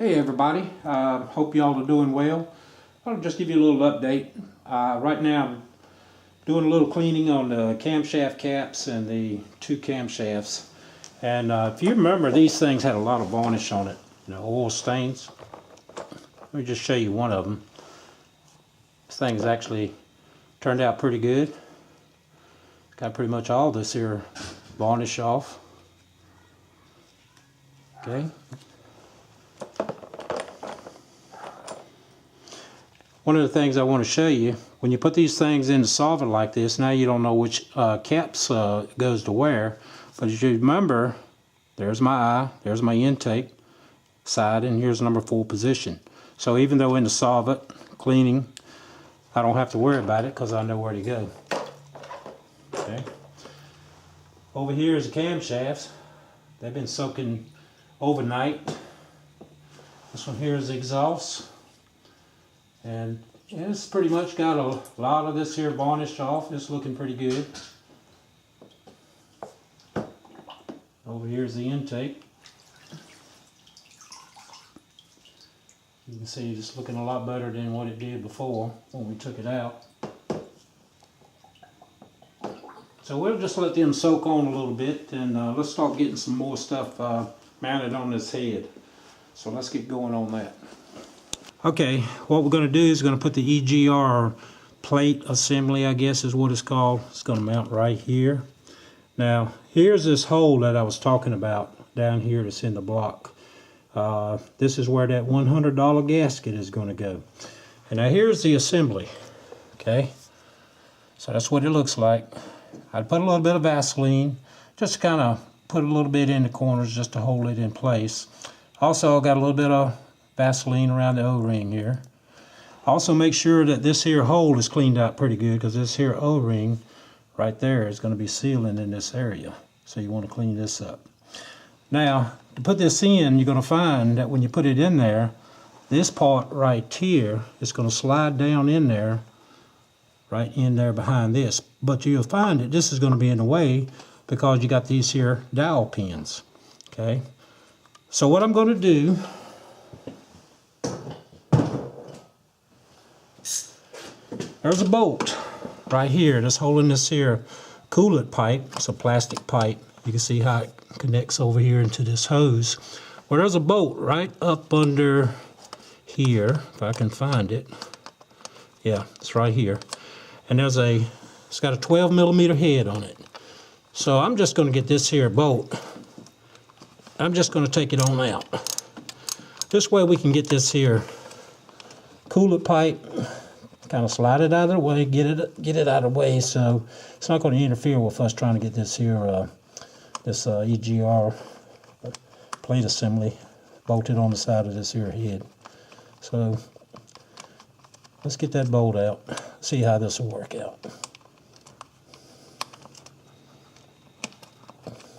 Hey everybody, hope y'all are doing well. I'll just give you a little update. Right now I'm doing a little cleaning on the camshaft caps and the two camshafts. And if you remember, these things had a lot of varnish on it, oil stains. Let me just show you one of them. This thing's actually turned out pretty good. Got pretty much all this here varnish off. Okay. One of the things I want to show you, when you put these things in the solvent like this, now you don't know which caps goes to where. But as you remember, there's my eye, there's my intake side, and here's number 4 position. So even though in the solvent, cleaning, I don't have to worry about it because I know where to go. Okay. Over here is the camshafts. They've been soaking overnight. This one here is the exhaust. And it's pretty much got a lot of this here varnished off. It's looking pretty good. Over here is the intake. You can see it's looking a lot better than what it did before when we took it out. So we'll just let them soak on a little bit, and let's start getting some more stuff mounted on this head. So let's get going on that. Okay, what we're going to do is going to put the EGR plate assembly, I guess is what it's called. It's going to mount right here. Now, here's this hole that I was talking about down here that's in the block. This is where that $100 gasket is going to go. And now here's the assembly. Okay, so that's what it looks like. I'd put a little bit of Vaseline, just kind of put a little bit in the corners just to hold it in place. Also, I got a little bit of Vaseline around the O-ring here. Also make sure that this here hole is cleaned out pretty good, because this here O-ring right there is going to be sealing in this area. So you want to clean this up. Now, to put this in, you're going to find that when you put it in there, this part right here is going to slide down in there, right in there behind this. But you'll find that this is going to be in the way because you got these here dowel pins. Okay. So what I'm going to do, there's a bolt right here that's holding this here coolant pipe. It's a plastic pipe. You can see how it connects over here into this hose. Well, there's a bolt right up under here, if I can find it. Yeah, it's right here. And it's got a 12mm head on it. So I'm just going to get this here bolt. I'm just going to take it on out. This way we can get this here coolant pipe, kind of slide it out of the way, get it out of the way, so it's not going to interfere with us trying to get this here EGR plate assembly bolted on the side of this here head. So let's get that bolt out, see how this will work out.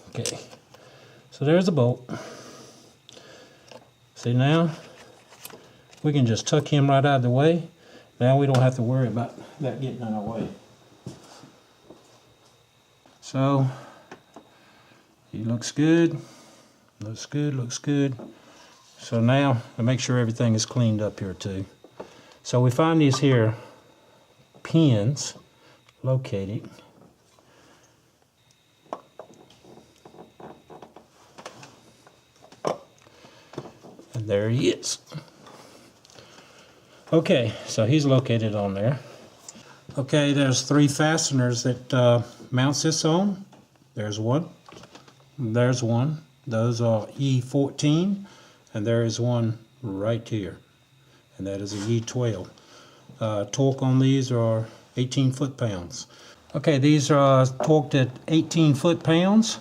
Okay, so there's the bolt. See, now we can just tuck him right out of the way. Now we don't have to worry about that getting in our way. So he looks good, looks good, looks good. So now I make sure everything is cleaned up here too. So we find these here pins located. And there he is. Okay, so he's located on there. Okay, there's 3 fasteners that mounts this on. There's one. There's one. Those are E14, and there is one right here, and that is a E12. Torque on these are 18 foot-pounds. Okay, these are torqued at 18 foot-pounds.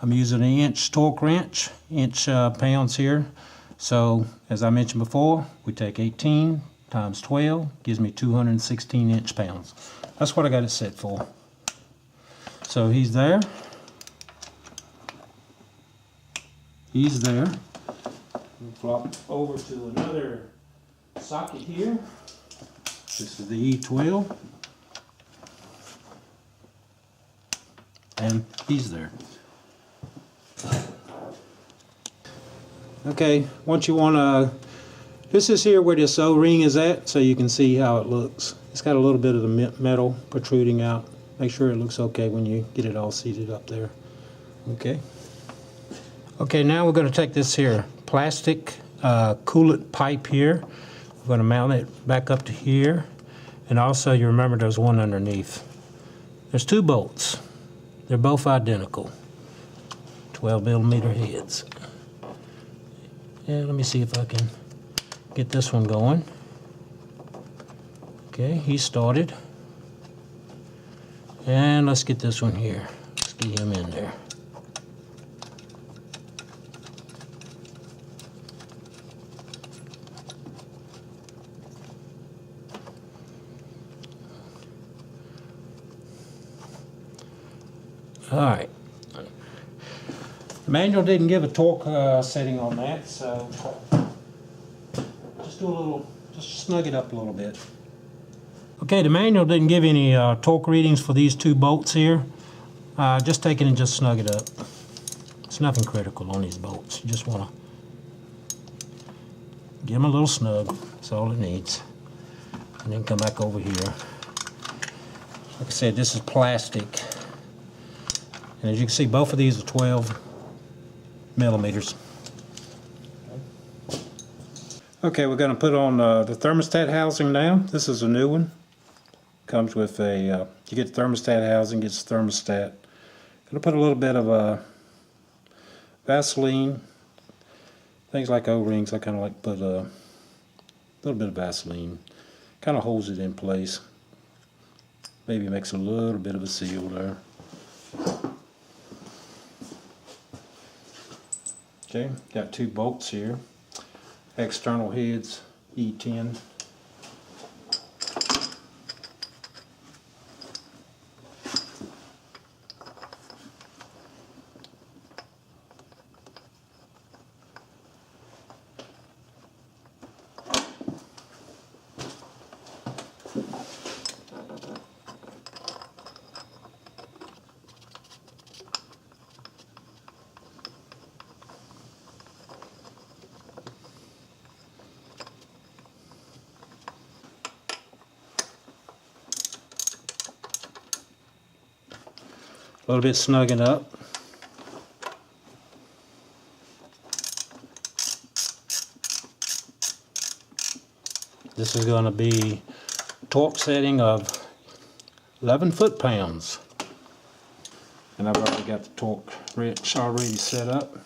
I'm using an inch torque wrench, inch pounds here. So, as I mentioned before, we take 18 times 12, gives me 216 inch-pounds. That's what I got it set for. So he's there. He's there. We'll flop over to another socket here. This is the E12. And he's there. Okay, once you want to, this is here where this O-ring is at, so you can see how it looks. It's got a little bit of the metal protruding out. Make sure it looks okay when you get it all seated up there. Okay. Okay, now we're going to take this here plastic coolant pipe here. We're going to mount it back up to here. And also, you remember there's one underneath. There's 2 bolts. They're both identical. 12mm heads. And let me see if I can get this one going. Okay, he's started. And let's get this one here. Let's get him in there. All right. The manual didn't give a torque setting on that, so just do a little, just snug it up a little bit. Okay, the manual didn't give any torque readings for these 2 bolts here. Just take it and just snug it up. It's nothing critical on these bolts. You just want to give them a little snug. That's all it needs. And then come back over here. Like I said, this is plastic. And as you can see, both of these are 12mm. Okay, we're going to put on the thermostat housing now. This is a new one. Comes with a, you get the thermostat housing, gets the thermostat. Going to put a little bit of Vaseline. Things like O-rings, I kind of like to put a little bit of Vaseline. Kind of holds it in place. Maybe makes a little bit of a seal there. Okay, got 2 bolts here. External heads, E10. A little bit snugging up. This is going to be torque setting of 11 foot-pounds. And I've already got the torque wrench already set up.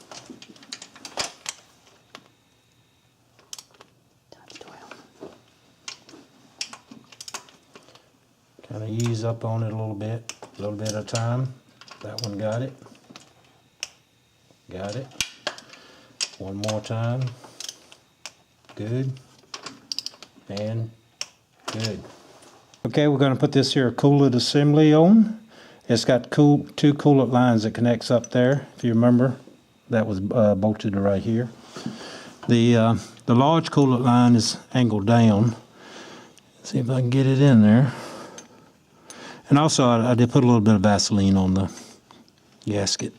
Kind of ease up on it a little bit at a time. That one got it. Got it. One more time. Good. And good. Okay, we're going to put this here coolant assembly on. It's got 2 coolant lines that connects up there. If you remember, that was bolted to right here. The large coolant line is angled down. Let's see if I can get it in there. And also, I did put a little bit of Vaseline on the gasket.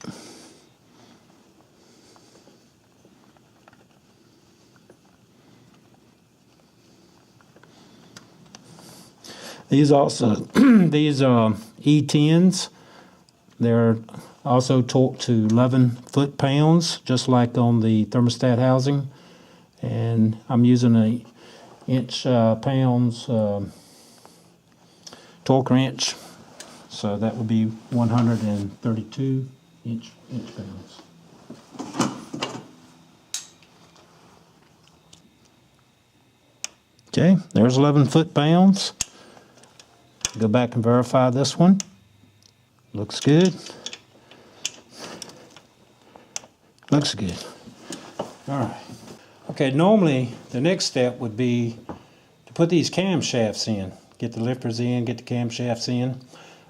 These also, these are E10s. They're also torqued to 11 foot-pounds, just like on the thermostat housing. And I'm using a inch pounds torque wrench, so that would be 132 inch pounds. Okay, there's 11 foot-pounds. Go back and verify this one. Looks good. Looks good. All right. Okay, normally the next step would be to put these camshafts in. Get the lifters in, get the camshafts in.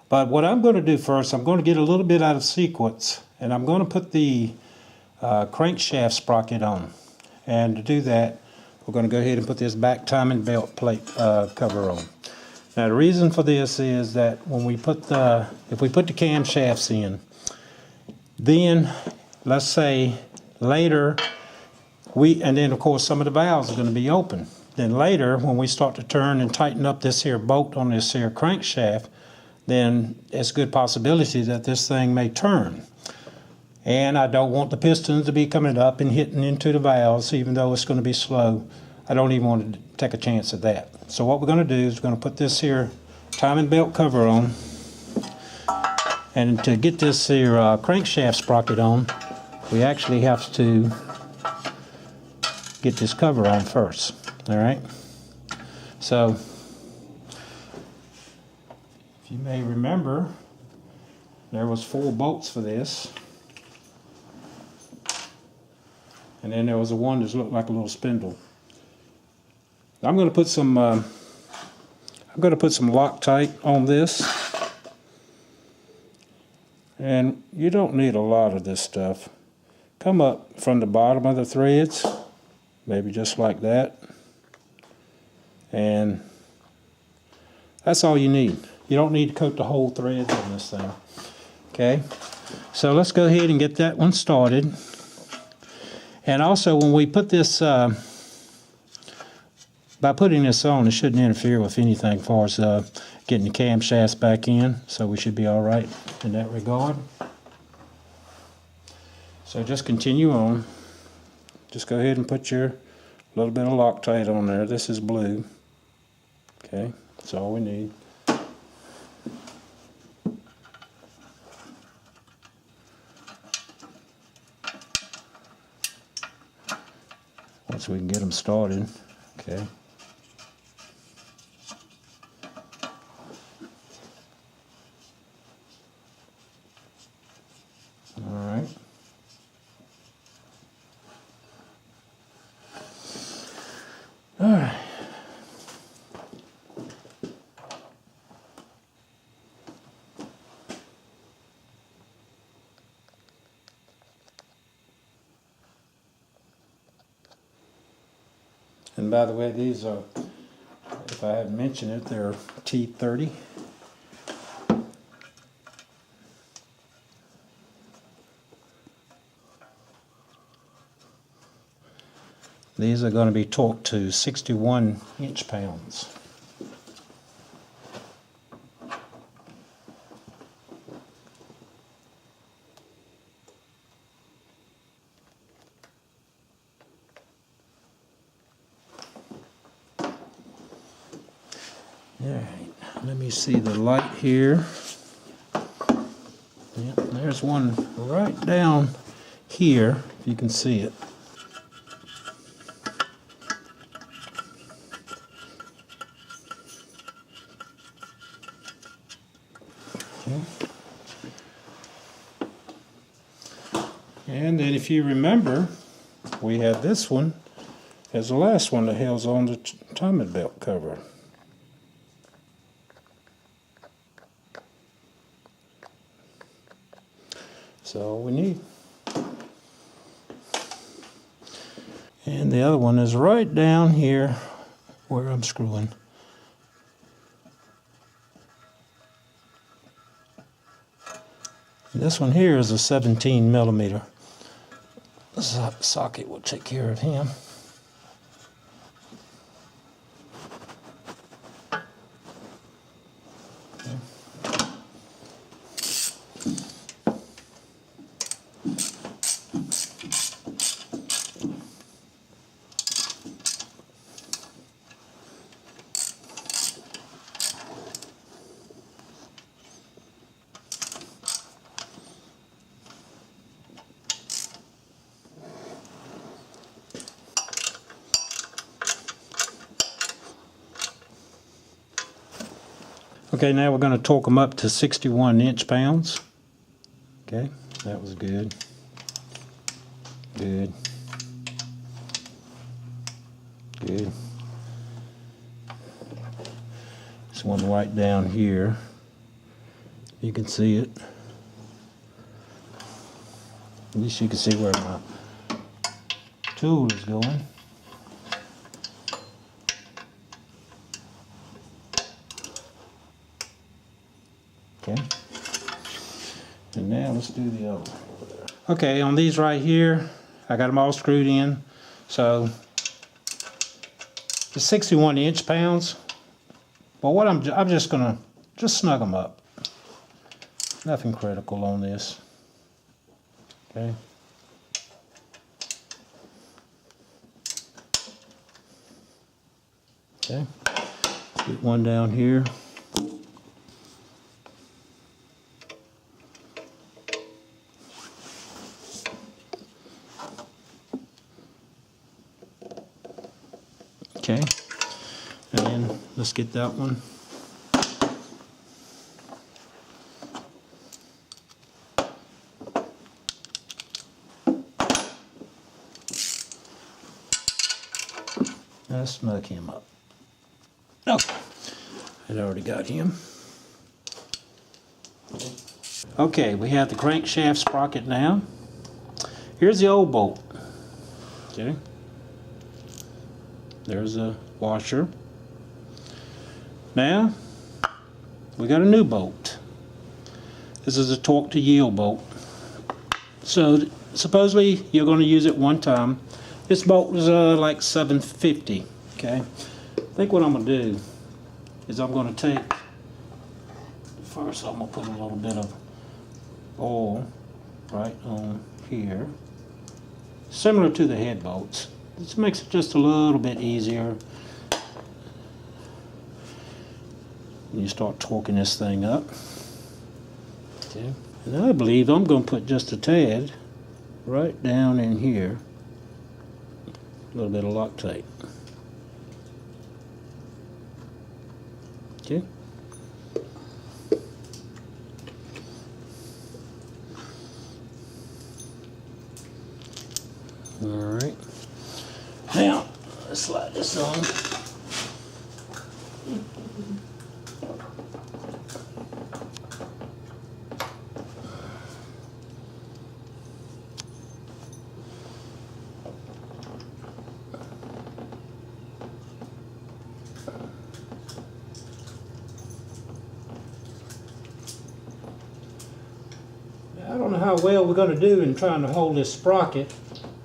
But what I'm going to do first, I'm going to get a little bit out of sequence, and I'm going to put the crankshaft sprocket on. And to do that, we're going to go ahead and put this back timing belt plate cover on. Now the reason for this is that when we put if we put the camshafts in, then let's say later And then of course some of the valves are going to be open. Then later when we start to turn and tighten up this here bolt on this here crankshaft, then it's a good possibility that this thing may turn. And I don't want the pistons to be coming up and hitting into the valves, even though it's going to be slow. I don't even want to take a chance of that. So what we're going to do is we're going to put this here timing belt cover on. And to get this here crankshaft sprocket on, we actually have to get this cover on first. All right. So if you may remember, there was 4 bolts for this. And then there was a one that looked like a little spindle. I'm going to put some Loctite on this. And you don't need a lot of this stuff. Come up from the bottom of the threads, maybe just like that. And that's all you need. You don't need to coat the whole threads on this thing. Okay, so let's go ahead and get that one started. And also when we put this, by putting this on, it shouldn't interfere with anything as far as getting the camshafts back in, so we should be all right in that regard. So just continue on. Just go ahead and put your little bit of Loctite on there. This is blue. Okay, that's all we need. Once we can get them started, okay. All right. All right. And by the way, these are, if I haven't mentioned it, they're T30. These are going to be torqued to 61 inch-pounds. Alright, let me see the light here. Yep, there's one right down here, if you can see it. Okay. And then if you remember, we had this one as the last one that holds on the timing belt cover. So all we need. And the other one is right down here where I'm screwing. This one here is a 17 millimeter. The socket will take care of him. Okay, now we're going to torque them up to 61 inch-pounds. Okay, that was good. Good. Good. This one right down here. You can see it. At least you can see where my tool is going. Okay, and now let's do the other one over there. Okay, on these right here, I got them all screwed in. So it's 61 inch-pounds. But what I'm just gonna snug them up. Nothing critical on this. Okay. Okay. Get one down here. Okay, and then let's get that one. Let's snug him up. Okay, I'd already got him. Okay, we have the crankshaft sprocket now. Here's the old bolt. Okay. There's a washer. Now, we got a new bolt. This is a torque to yield bolt. So, supposedly you're going to use it one time. This bolt was like $7.50. Okay. I think what I'm going to do is I'm going to take, first I'm going to put a little bit of oil right on here. Similar to the head bolts. This makes it just a little bit easier. And you start torquing this thing up. Okay. And I believe I'm going to put just a tad right down in here. A little bit of Loctite. Okay. All right. Now, let's slide this on. I don't know how well we're going to do in trying to hold this sprocket.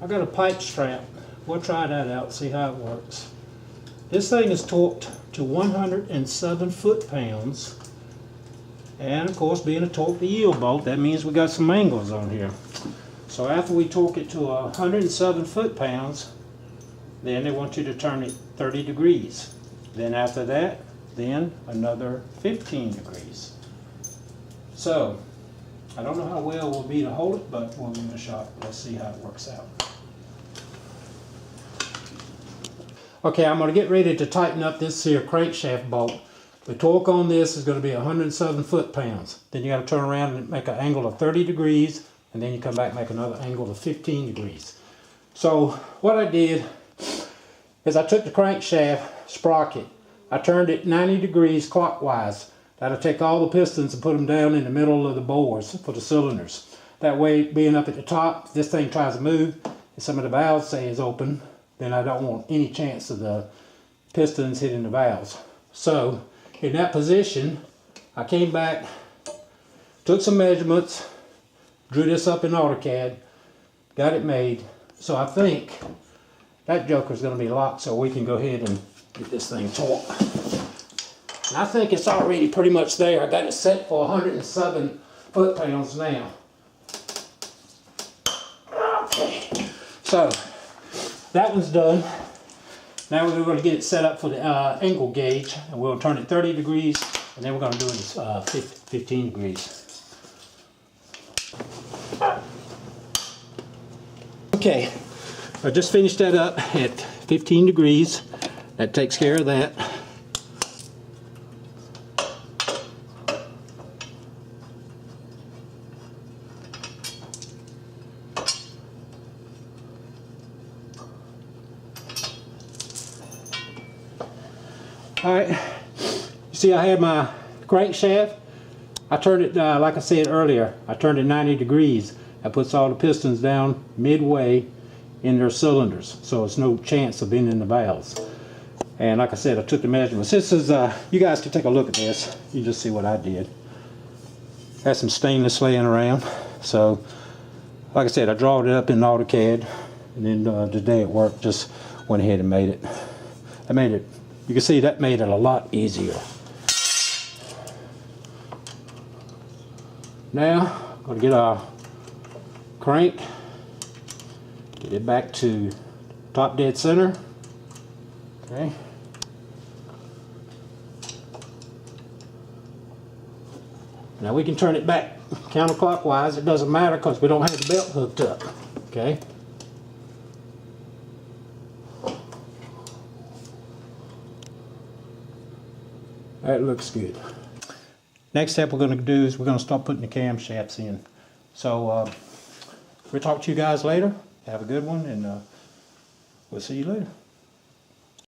I got a pipe strap. We'll try that out, see how it works. This thing is torqued to 107 foot-pounds. And of course, being a torque to yield bolt, that means we got some angles on here. So after we torque it to 107 foot-pounds, then they want you to turn it 30 degrees. Then after that, then another 15 degrees. So, I don't know how well we'll be to hold it, but we'll give it a shot. Let's see how it works out. Okay, I'm going to get ready to tighten up this here crankshaft bolt. The torque on this is going to be 107 foot-pounds. Then you got to turn around and make an angle of 30 degrees, and then you come back and make another angle of 15 degrees. So what I did is I took the crankshaft sprocket, I turned it 90 degrees clockwise. That'll take all the pistons and put them down in the middle of the bores for the cylinders. That way, being up at the top, if this thing tries to move, and some of the valves say is open, then I don't want any chance of the pistons hitting the valves. So, in that position, I came back, took some measurements, drew this up in AutoCAD, got it made. So I think that joker's going to be locked, so we can go ahead and get this thing torqued. And I think it's already pretty much there. I got it set for 107 foot-pounds now. Okay, so that one's done. Now we're going to get it set up for the angle gauge, and we'll turn it 30 degrees, and then we're going to do it at 15 degrees. Okay, I just finished that up at 15 degrees. That takes care of that. Alright, you see I had my crankshaft. I turned it, like I said earlier, I turned it 90 degrees. That puts all the pistons down midway in their cylinders, so it's no chance of bending the valves. And like I said, I took the measurements. This is, you guys can take a look at this. You just see what I did. Got some stainless laying around. So, like I said, I drawed it up in AutoCAD. And then today at work, just went ahead and made it. You can see that made it a lot easier. Now, I'm going to get our crank, get it back to top dead center. Okay. Now we can turn it back counterclockwise. It doesn't matter because we don't have the belt hooked up. Okay. That looks good. Next step we're going to do is we're going to start putting the camshafts in. So we'll talk to you guys later. Have a good one, and we'll see you later.